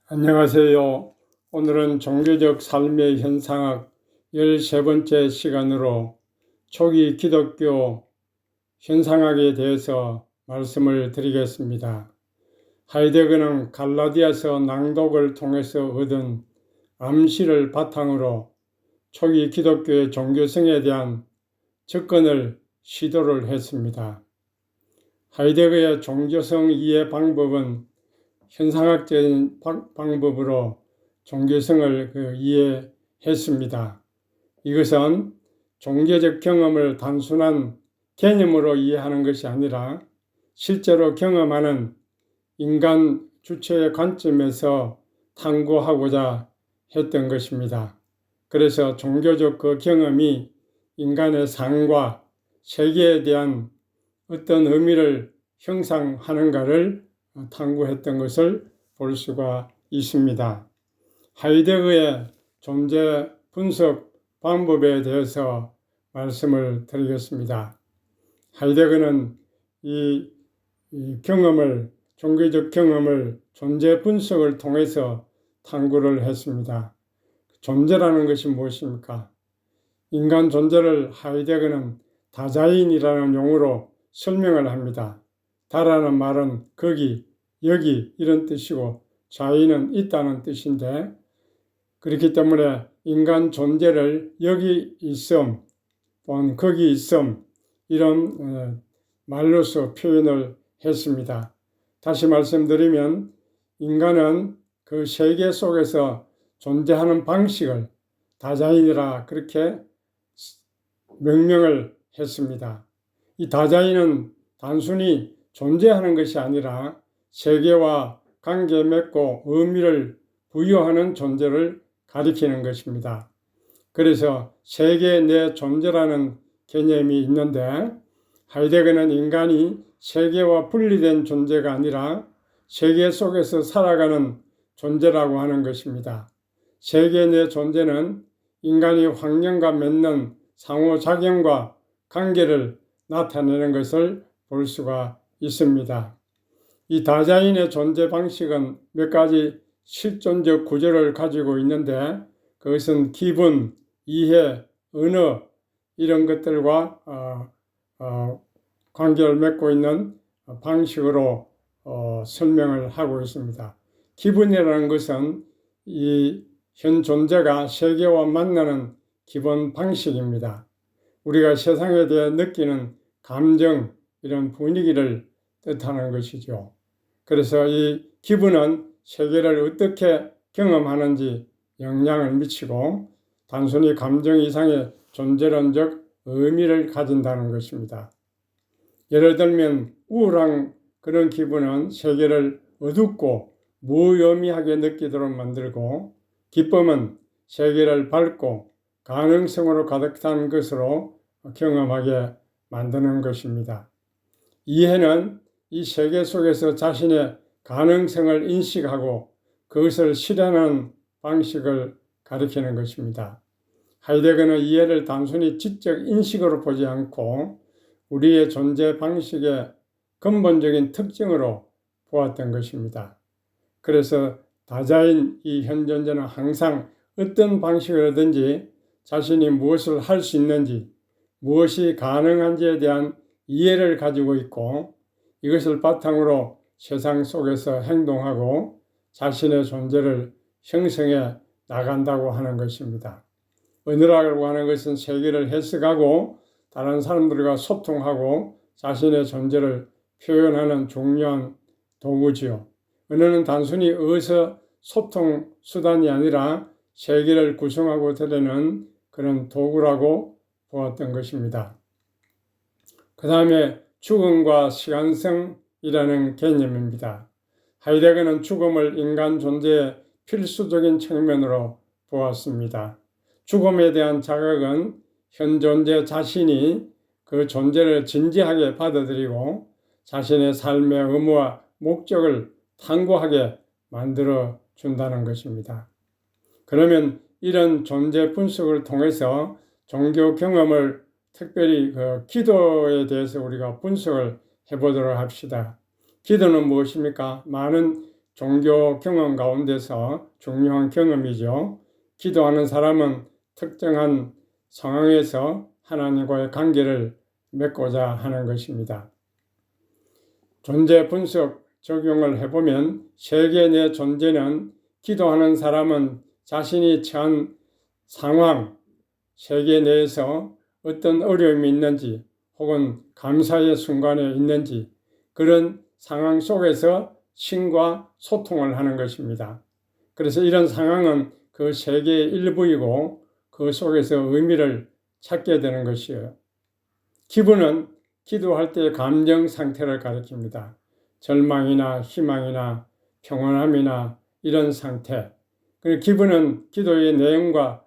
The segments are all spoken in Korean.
안녕하세요. 오늘은 종교적 삶의 현상학 13번째 시간으로 초기 기독교 현상학에 대해서 말씀을 드리겠습니다. 하이데거는 갈라디아서 낭독을 통해서 얻은 암시를 바탕으로 초기 기독교의 종교성에 대한 접근을 시도를 했습니다. 하이데거의 종교성 이해 방법은 현상학적인 방법으로 종교성을 이해했습니다. 이것은 종교적 경험을 단순한 개념으로 이해하는 것이 아니라 실제로 경험하는 인간 주체의 관점에서 탐구하고자 했던 것입니다. 그래서 종교적 그 경험이 인간의 삶과 세계에 대한 어떤 의미를 형성하는가를 탐구했던 것을 볼 수가 있습니다. 하이데거의 존재 분석 방법에 대해서 말씀을 드리겠습니다. 하이데거는 이 경험을, 종교적 경험을 존재 분석을 통해서 탐구를 했습니다. 존재라는 것이 무엇입니까? 인간 존재를 하이데거는 다자인이라는 용어로 설명을 합니다. 다라는 말은 거기, 여기 이런 뜻이고 자인은 있다는 뜻인데, 그렇기 때문에 인간 존재를 여기 있음 또는 거기 있음 이런 말로서 표현을 했습니다. 다시 말씀드리면 인간은 그 세계 속에서 존재하는 방식을 다자인이라 그렇게 명명을 했습니다. 이 다자인은 단순히 존재하는 것이 아니라 세계와 관계 맺고 의미를 부여하는 존재를 가리키는 것입니다. 그래서 세계 내 존재라는 개념이 있는데, 하이데거는 인간이 세계와 분리된 존재가 아니라 세계 속에서 살아가는 존재라고 하는 것입니다. 세계 내 존재는 인간이 환경과 맺는 상호작용과 관계를 나타내는 것을 볼 수가 있습니다. 이 다자인의 존재 방식은 몇 가지 실존적 구조를 가지고 있는데, 그것은 기분, 이해, 언어 이런 것들과 관계를 맺고 있는 방식으로 설명을 하고 있습니다. 기분이라는 것은 이 현 존재가 세계와 만나는 기본 방식입니다. 우리가 세상에 대해 느끼는 감정, 이런 분위기를 뜻하는 것이죠. 그래서 이 기분은 세계를 어떻게 경험하는지 영향을 미치고 단순히 감정 이상의 존재론적 의미를 가진다는 것입니다. 예를 들면 우울한 그런 기분은 세계를 어둡고 무의미하게 느끼도록 만들고, 기쁨은 세계를 밝고 가능성으로 가득 찬 것으로 경험하게 만드는 것입니다. 이해는 이 세계 속에서 자신의 가능성을 인식하고 그것을 실현하는 방식을 가리키는 것입니다. 하이데거는 이해를 단순히 지적 인식으로 보지 않고 우리의 존재 방식의 근본적인 특징으로 보았던 것입니다. 그래서 다자인 이 현 존재는 항상 어떤 방식으로든지 자신이 무엇을 할 수 있는지, 무엇이 가능한지에 대한 이해를 가지고 있고, 이것을 바탕으로 세상 속에서 행동하고 자신의 존재를 형성해 나간다고 하는 것입니다. 언어라고 하는 것은 세계를 해석하고 다른 사람들과 소통하고 자신의 존재를 표현하는 중요한 도구지요. 언어는 단순히 의사 소통 수단이 아니라 세계를 구성하고 드러내는 그런 도구라고 보았던 것입니다. 그 다음에 죽음과 시간성이라는 개념입니다. 하이데거는 죽음을 인간 존재의 필수적인 측면으로 보았습니다. 죽음에 대한 자각은 현 존재 자신이 그 존재를 진지하게 받아들이고 자신의 삶의 의무와 목적을 탐구하게 만들어 준다는 것입니다. 그러면 이런 존재 분석을 통해서 종교 경험을 특별히 기도에 대해서 우리가 분석을 해보도록 합시다. 기도는 무엇입니까? 많은 종교 경험 가운데서 중요한 경험이죠. 기도하는 사람은 특정한 상황에서 하나님과의 관계를 맺고자 하는 것입니다. 존재 분석 적용을 해보면 세계 내 존재는 기도하는 사람은 자신이 처한 상황, 세계 내에서 어떤 어려움이 있는지 혹은 감사의 순간에 있는지 그런 상황 속에서 신과 소통을 하는 것입니다. 그래서 이런 상황은 그 세계의 일부이고 그 속에서 의미를 찾게 되는 것이에요. 기분은 기도할 때의 감정 상태를 가리킵니다. 절망이나 희망이나 평온함이나 이런 상태. 그리고 기분은 기도의 내용과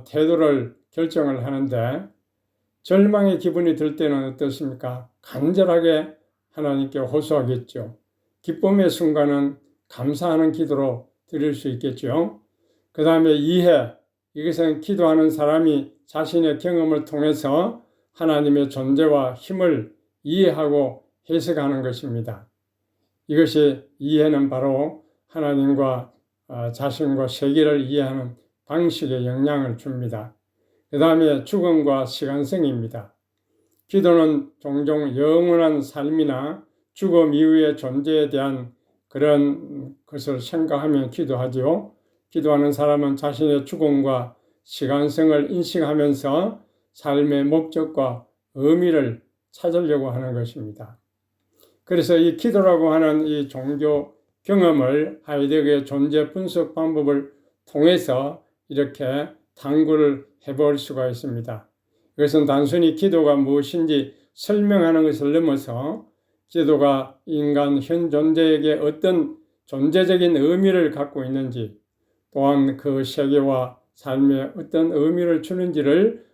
태도를 결정을 하는데 절망의 기분이 들 때는 어떻습니까? 간절하게 하나님께 호소하겠죠. 기쁨의 순간은 감사하는 기도로 드릴 수 있겠죠. 그 다음에 이해. 이것은 기도하는 사람이 자신의 경험을 통해서 하나님의 존재와 힘을 이해하고 해석하는 것입니다. 이것이 이해는 바로 하나님과 자신과 세계를 이해하는 방식에 영향을 줍니다. 그 다음에 죽음과 시간성입니다. 기도는 종종 영원한 삶이나 죽음 이후의 존재에 대한 그런 것을 생각하며 기도하지요. 기도하는 사람은 자신의 죽음과 시간성을 인식하면서 삶의 목적과 의미를 찾으려고 하는 것입니다. 그래서 이 기도라고 하는 이 종교 경험을 하이데거의 존재 분석 방법을 통해서 이렇게 탐구를 해볼 수가 있습니다. 이것은 단순히 기도가 무엇인지 설명하는 것을 넘어서 기도가 인간 현 존재에게 어떤 존재적인 의미를 갖고 있는지 또한 그 세계와 삶에 어떤 의미를 주는지를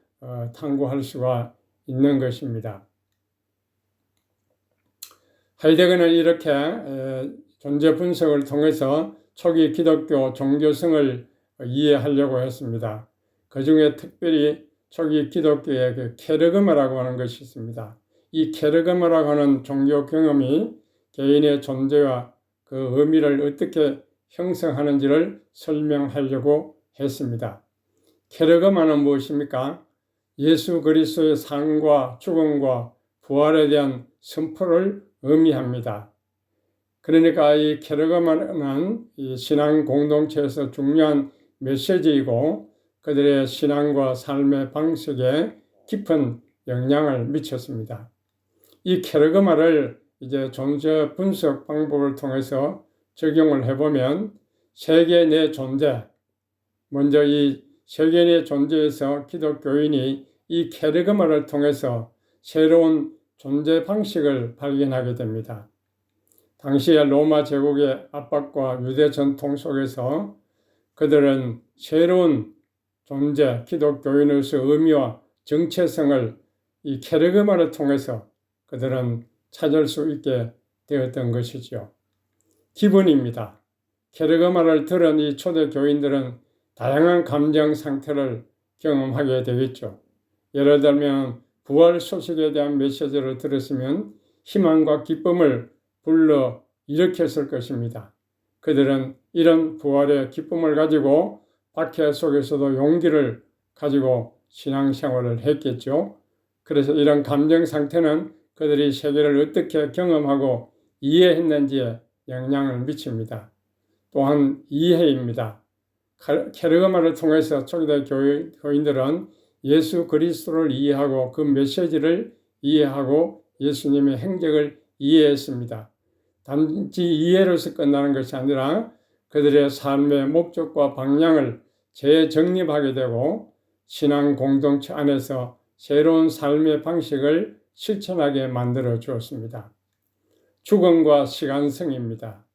탐구할 수가 있는 것입니다. 하이데거는 이렇게 존재 분석을 통해서 초기 기독교 종교성을 이해하려고 했습니다. 그 중에 특별히 초기 기독교의 그 케르그마라고 하는 것이 있습니다. 이 케르그마라고 하는 종교 경험이 개인의 존재와 그 의미를 어떻게 형성하는지를 설명하려고 했습니다. 케르그마는 무엇입니까? 예수 그리스도의 삶과 죽음과 부활에 대한 선포를 의미합니다. 그러니까 이 케르그마는 이 신앙 공동체에서 중요한 메시지이고 그들의 신앙과 삶의 방식에 깊은 영향을 미쳤습니다. 이 케르그마를 이제 존재 분석 방법을 통해서 적용을 해보면 세계 내 존재, 먼저 이 세계 내 존재에서 기독교인이 이 케르그마를 통해서 새로운 존재 방식을 발견하게 됩니다. 당시의 로마 제국의 압박과 유대 전통 속에서 그들은 새로운 존재, 기독교인으로서 의미와 정체성을 이 케르그마를 통해서 그들은 찾을 수 있게 되었던 것이죠. 기분입니다. 케르그마를 들은 이 초대 교인들은 다양한 감정 상태를 경험하게 되겠죠. 예를 들면 부활 소식에 대한 메시지를 들었으면 희망과 기쁨을 불러 일으켰을 것입니다. 그들은 이런 부활의 기쁨을 가지고 박해 속에서도 용기를 가지고 신앙생활을 했겠죠. 그래서 이런 감정 상태는 그들이 세계를 어떻게 경험하고 이해했는지에 영향을 미칩니다. 또한 이해입니다. 케르그마를 통해서 초기대 교인들은 예수 그리스도를 이해하고 그 메시지를 이해하고 예수님의 행적을 이해했습니다. 단지 이해로서 끝나는 것이 아니라 그들의 삶의 목적과 방향을 재정립하게 되고 신앙 공동체 안에서 새로운 삶의 방식을 실천하게 만들어 주었습니다. 죽음과 시간성입니다.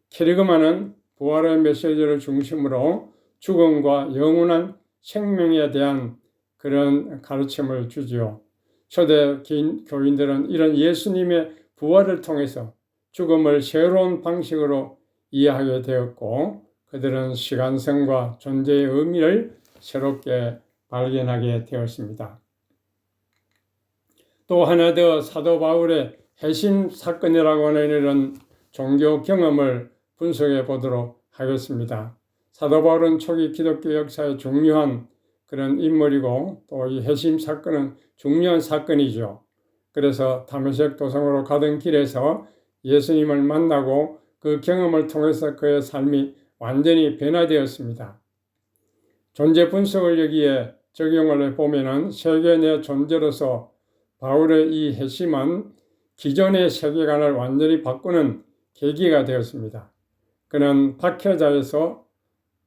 케르그마는 부활의 메시지를 중심으로 죽음과 영원한 생명에 대한 그런 가르침을 주지요. 초대 교인들은 이런 예수님의 부활을 통해서 죽음을 새로운 방식으로 이해하게 되었고 그들은 시간성과 존재의 의미를 새롭게 발견하게 되었습니다. 또 하나 더 사도 바울의 해심 사건이라고 하는 이런 종교 경험을 분석해 보도록 하겠습니다. 사도 바울은 초기 기독교 역사의 중요한 그런 인물이고 또 이 회심 사건은 중요한 사건이죠. 그래서 다메섹 도성으로 가던 길에서 예수님을 만나고 그 경험을 통해서 그의 삶이 완전히 변화되었습니다. 존재 분석을 여기에 적용을 해보면 세계 내 존재로서 바울의 이 회심은 기존의 세계관을 완전히 바꾸는 계기가 되었습니다. 그는 박해자에서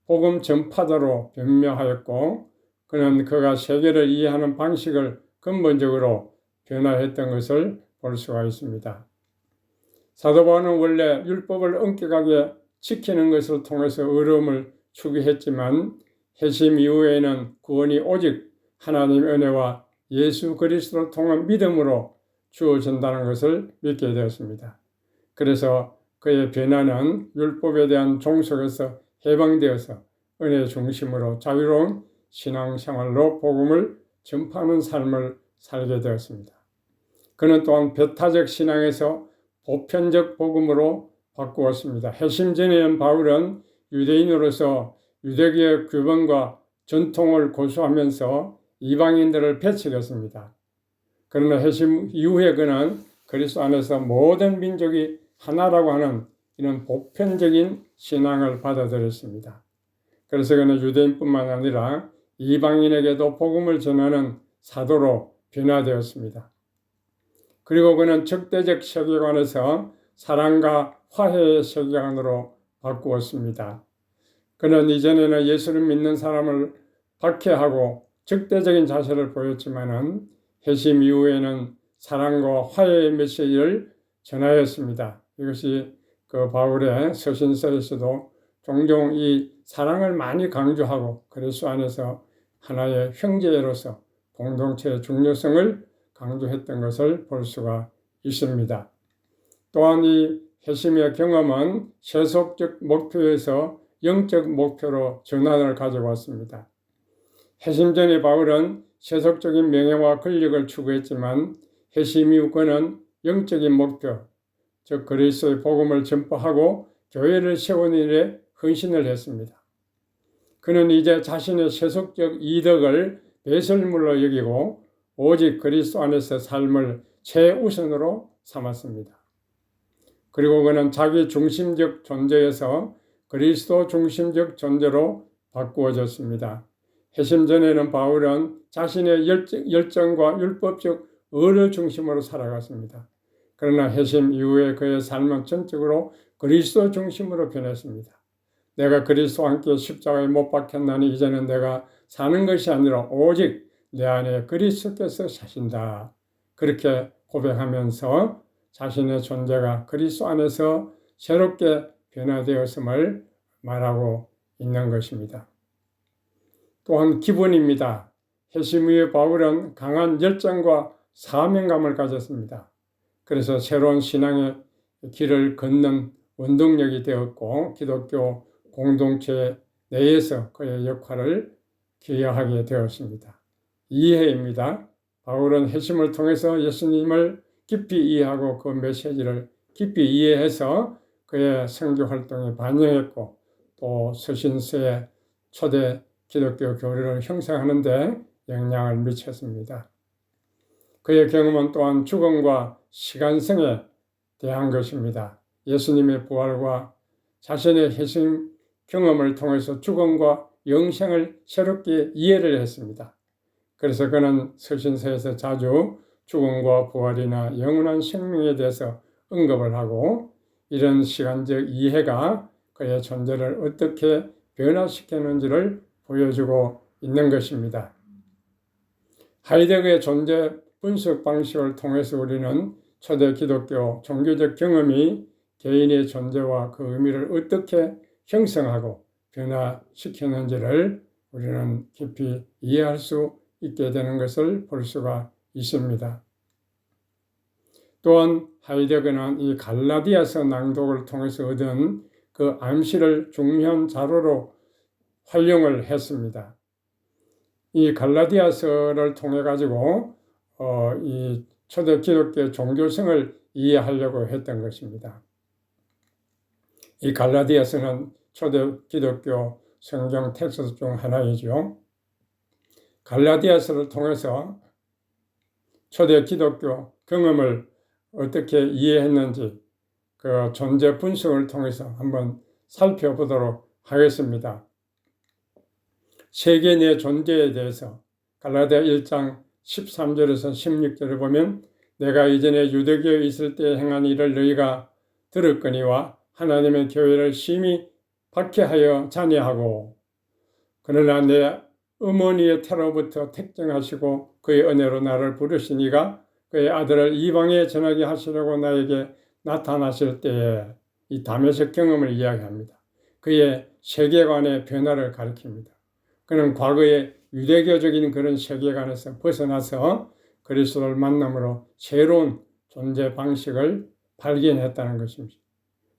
복음 전파자로 변명하였고 그는 그가 세계를 이해하는 방식을 근본적으로 변화했던 것을 볼 수가 있습니다. 사도 바울은 원래 율법을 엄격하게 지키는 것을 통해서 어려움을 추구했지만 회심 이후에는 구원이 오직 하나님의 은혜와 예수 그리스도를 통한 믿음으로 주어진다는 것을 믿게 되었습니다. 그래서 그의 변화는 율법에 대한 종속에서 해방되어서 은혜 중심으로 자유로운 신앙생활로 복음을 전파하는 삶을 살게 되었습니다. 그는 또한 배타적 신앙에서 보편적 복음으로 바꾸었습니다. 회심 전에는 바울은 유대인으로서 유대교의 규범과 전통을 고수하면서 이방인들을 배척했습니다. 그러나 회심 이후에 그는 그리스도 안에서 모든 민족이 하나라고 하는 이런 보편적인 신앙을 받아들였습니다. 그래서 그는 유대인뿐만 아니라 이방인에게도 복음을 전하는 사도로 변화되었습니다. 그리고 그는 적대적 세계관에서 사랑과 화해의 세계관으로 바꾸었습니다. 그는 이전에는 예수를 믿는 사람을 박해하고 적대적인 자세를 보였지만은 회심 이후에는 사랑과 화해의 메시지를 전하였습니다. 이것이 그 바울의 서신서에서도 종종 이 사랑을 많이 강조하고 그리스도 안에서 하나의 형제로서 공동체의 중요성을 강조했던 것을 볼 수가 있습니다. 또한 이 회심의 경험은 세속적 목표에서 영적 목표로 전환을 가져왔습니다. 회심 전에 바울은 세속적인 명예와 권력을 추구했지만 회심 이후 그는 영적인 목표, 즉 그리스도의 복음을 전파하고 교회를 세우는 일에 헌신을 했습니다. 그는 이제 자신의 세속적 이덕을 배설물로 여기고 오직 그리스도 안에서 삶을 최우선으로 삼았습니다. 그리고 그는 자기 중심적 존재에서 그리스도 중심적 존재로 바꾸어졌습니다. 회심 전에는 바울은 자신의 열정과 율법적 의를 중심으로 살아갔습니다. 그러나 회심 이후에 그의 삶은 전적으로 그리스도 중심으로 변했습니다. 내가 그리스도와 함께 십자가에 못 박혔나니 이제는 내가 사는 것이 아니라 오직 내 안에 그리스도께서 사신다. 그렇게 고백하면서 자신의 존재가 그리스도 안에서 새롭게 변화되었음을 말하고 있는 것입니다. 또한 기분입니다. 회심 이후 바울은 강한 열정과 사명감을 가졌습니다. 그래서 새로운 신앙의 길을 걷는 원동력이 되었고 기독교 공동체 내에서 그의 역할을 기여하게 되었습니다. 이해입니다. 바울은 회심을 통해서 예수님을 깊이 이해하고 그 메시지를 깊이 이해해서 그의 선교 활동에 반영했고 또 서신서의 초대 기독교 교리를 형성하는 데 영향을 미쳤습니다. 그의 경험은 또한 죽음과 시간성에 대한 것입니다. 예수님의 부활과 자신의 회심 경험을 통해서 죽음과 영생을 새롭게 이해를 했습니다. 그래서 그는 서신서에서 자주 죽음과 부활이나 영원한 생명에 대해서 언급을 하고 이런 시간적 이해가 그의 존재를 어떻게 변화시켰는지를 보여주고 있는 것입니다. 하이데거의 존재 분석 방식을 통해서 우리는 초대 기독교 종교적 경험이 개인의 존재와 그 의미를 어떻게 형성하고 변화시켰는지를 우리는 깊이 이해할 수 있게 되는 것을 볼 수가 있습니다. 또한 하이데거는 이 갈라디아서 낭독을 통해서 얻은 그 암시를 중요한 자료로 활용을 했습니다. 이 갈라디아서를 통해 가지고 이 초대 기독교 종교성을 이해하려고 했던 것입니다. 이 갈라디아서는 초대 기독교 성경 텍스트 중 하나이죠. 갈라디아서를 통해서 초대 기독교 경험을 어떻게 이해했는지 그 존재 분석을 통해서 한번 살펴보도록 하겠습니다. 세계 내 존재에 대해서 갈라디아 1장 13절에서 16절을 보면 내가 이전에 유대교에 있을 때 행한 일을 너희가 들었거니와 하나님의 교회를 심히 박해하여 잔해하고 그러나 내 어머니의 태로부터 택정하시고 그의 은혜로 나를 부르시니가 그의 아들을 이방에 전하게 하시려고 나에게 나타나실 때에 이 다메섹 경험을 이야기합니다. 그의 세계관의 변화를 가리킵니다. 그는 과거의 유대교적인 그런 세계관에서 벗어나서 그리스도를 만남으로 새로운 존재 방식을 발견했다는 것입니다.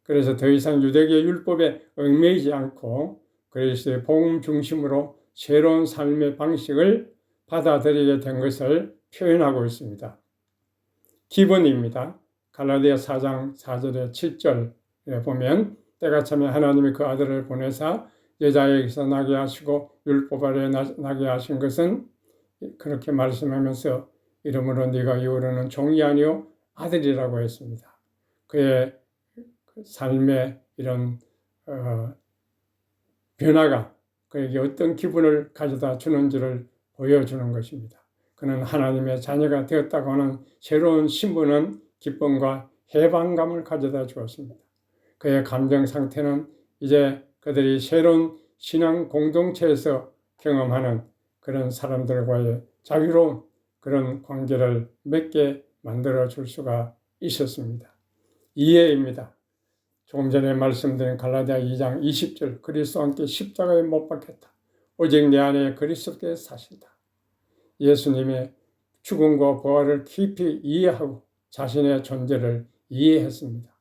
그래서 더 이상 유대교 율법에 얽매이지 않고 그리스도의 복음 중심으로 새로운 삶의 방식을 받아들이게 된 것을 표현하고 있습니다. 기본입니다. 갈라디아 4장 4절에 7절에 보면 때가 차면 하나님이 그 아들을 보내사 여자에게서 나게 하시고 율법 아래 나게 하신 것은 그렇게 말씀하면서 이러므로 네가 이후로는 종이 아니요 아들이라고 했습니다. 그의 삶의 이런 변화가 그에게 어떤 기분을 가져다 주는지를 보여주는 것입니다. 그는 하나님의 자녀가 되었다고 하는 새로운 신분은 기쁨과 해방감을 가져다 주었습니다. 그의 감정 상태는 이제 그들이 새로운 신앙 공동체에서 경험하는 그런 사람들과의 자유로운 그런 관계를 맺게 만들어 줄 수가 있었습니다. 이해입니다. 조금 전에 말씀드린 갈라디아 2장 20절 그리스도와 함께 십자가에 못 박혔다. 오직 내 안에 그리스도께 사신다. 예수님의 죽음과 부활을 깊이 이해하고 자신의 존재를 이해했습니다.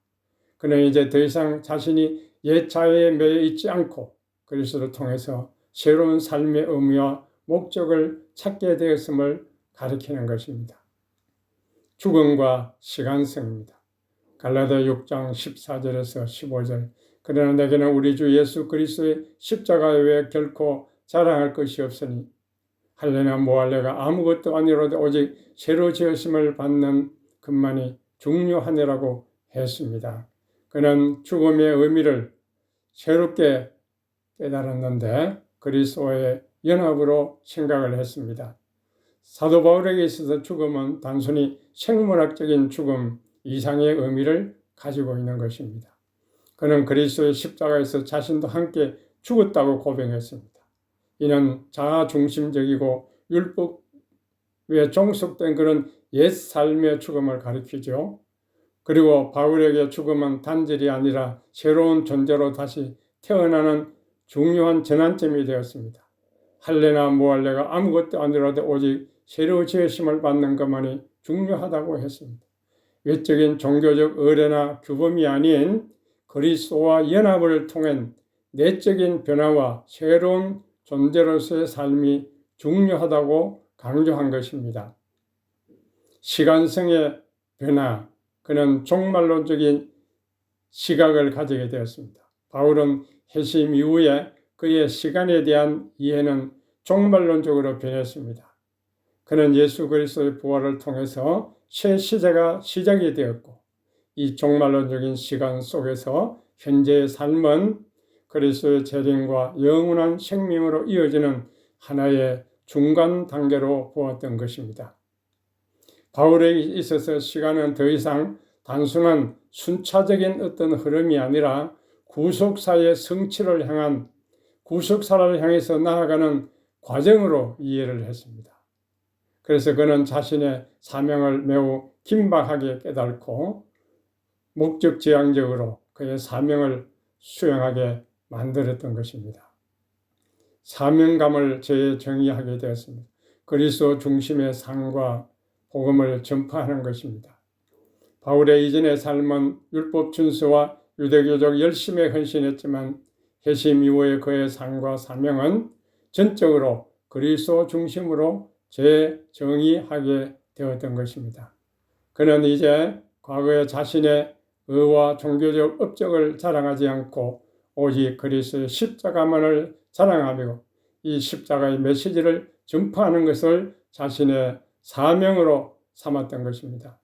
그는 이제 더 이상 자신이 옛 자유에 매여 있지 않고 그리스도를 통해서 새로운 삶의 의미와 목적을 찾게 되었음을 가리키는 것입니다. 죽음과 시간성입니다. 갈라디아 6장 14절에서 15절 그러나 내게는 우리 주 예수 그리스도의 십자가 외에 결코 자랑할 것이 없으니 할래나 뭐할래가 아무것도 아니로도 오직 새로 지으심을 받는 것만이 중요하니라고 했습니다. 그는 죽음의 의미를 새롭게 깨달았는데 그리스도의 연합으로 생각을 했습니다. 사도 바울에게 있어서 죽음은 단순히 생물학적인 죽음 이상의 의미를 가지고 있는 것입니다. 그는 그리스도의 십자가에서 자신도 함께 죽었다고 고백했습니다. 이는 자아중심적이고 율법에 종속된 그런 옛 삶의 죽음을 가리키죠. 그리고 바울에게 죽음은 단절이 아니라 새로운 존재로 다시 태어나는 중요한 전환점이 되었습니다. 할래나 뭐할래가 아무것도 아니라도 오직 새로 지으심을 받는 것만이 중요하다고 했습니다. 외적인 종교적 의례나 규범이 아닌 그리스도와 연합을 통한 내적인 변화와 새로운 존재로서의 삶이 중요하다고 강조한 것입니다. 시간성의 변화, 그는 종말론적인 시각을 가지게 되었습니다. 바울은 회심 이후에 그의 시간에 대한 이해는 종말론적으로 변했습니다. 그는 예수 그리스도의 부활을 통해서 새 시대가 시작이 되었고 이 종말론적인 시간 속에서 현재의 삶은 그리스도의 재림과 영원한 생명으로 이어지는 하나의 중간 단계로 보았던 것입니다. 바울에게 있어서 시간은 더 이상 단순한 순차적인 어떤 흐름이 아니라 구속사의 성취를 향한 구속사를 향해서 나아가는 과정으로 이해를 했습니다. 그래서 그는 자신의 사명을 매우 긴박하게 깨닫고 목적지향적으로 그의 사명을 수행하게 만들었던 것입니다. 사명감을 재정의하게 되었습니다. 그리스도 중심의 삶과 복음을 전파하는 것입니다. 바울의 이전의 삶은 율법 준수와 유대교적 열심에 헌신했지만 회심 이후의 그의 삶과 사명은 전적으로 그리스도 중심으로 재정의하게 되었던 것입니다. 그는 이제 과거의 자신의 의와 종교적 업적을 자랑하지 않고 오직 그리스도의 십자가만을 자랑하며 이 십자가의 메시지를 전파하는 것을 자신의 사명으로 삼았던 것입니다.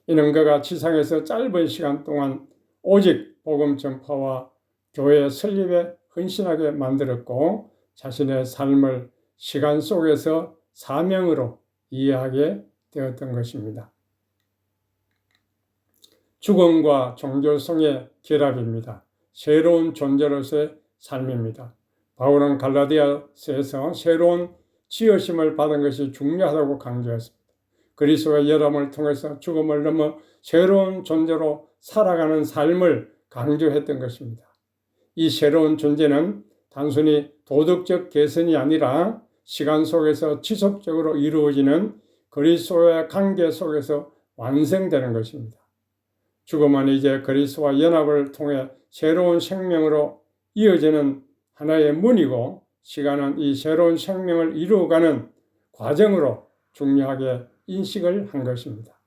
이는 그가 지상에서 짧은 시간 동안 오직 복음 전파와 교회 설립에 헌신하게 만들었고 자신의 삶을 시간 속에서 사명으로 이해하게 되었던 것입니다. 죽음과 종교성의 결합입니다. 새로운 존재로서의 삶입니다. 바울은 갈라디아서에서 새로운 지으심을 받은 것이 중요하다고 강조했습니다. 그리스도의 열함을 통해서 죽음을 넘어 새로운 존재로 살아가는 삶을 강조했던 것입니다. 이 새로운 존재는 단순히 도덕적 개선이 아니라 시간 속에서 지속적으로 이루어지는 그리스도와의 관계 속에서 완성되는 것입니다. 죽음은 이제 그리스도와 연합을 통해 새로운 생명으로 이어지는 하나의 문이고 시간은 이 새로운 생명을 이루어가는 과정으로 중요하게 인식을 한 것입니다.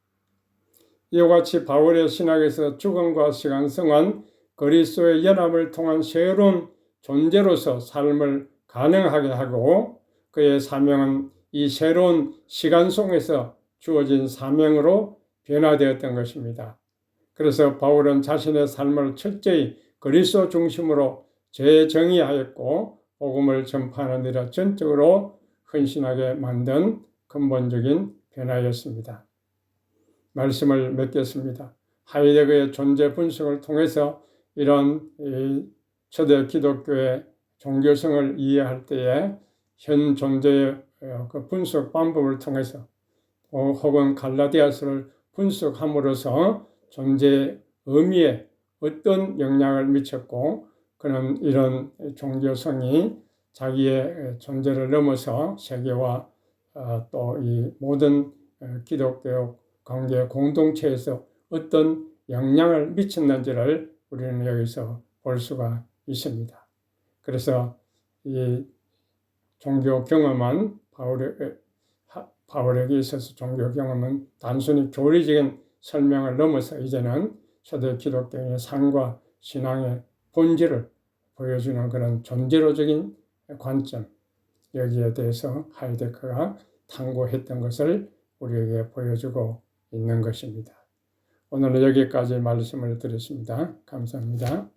이와 같이 바울의 신학에서 죽음과 시간성은 그리스도의 연합을 통한 새로운 존재로서 삶을 가능하게 하고 그의 사명은 이 새로운 시간 속에서 주어진 사명으로 변화되었던 것입니다. 그래서 바울은 자신의 삶을 철저히 그리스도 중심으로 재정의하였고 복음을 전파하는 일에 전적으로 헌신하게 만든 근본적인 변화였습니다. 말씀을 맺겠습니다. 하이데거의 존재 분석을 통해서 이런 초대 기독교의 종교성을 이해할 때에 현 존재의 그 분석 방법을 통해서 혹은 갈라디아서를 분석함으로써 존재의 의미에 어떤 영향을 미쳤고 그는 이런 종교성이 자기의 존재를 넘어서 세계와 또 이 모든 기독교 관계 공동체에서 어떤 영향을 미쳤는지를 우리는 여기서 볼 수가 있습니다. 그래서 이 종교 경험은 바울에게 있어서 종교 경험은 단순히 교리적인 설명을 넘어서 이제는 초대 기독교의 삶과 신앙의 본질을 보여주는 그런 존재로적인 관점, 여기에 대해서 하이데거가 탐구했던 것을 우리에게 보여주고 있는 것입니다. 오늘은 여기까지 말씀을 드렸습니다. 감사합니다.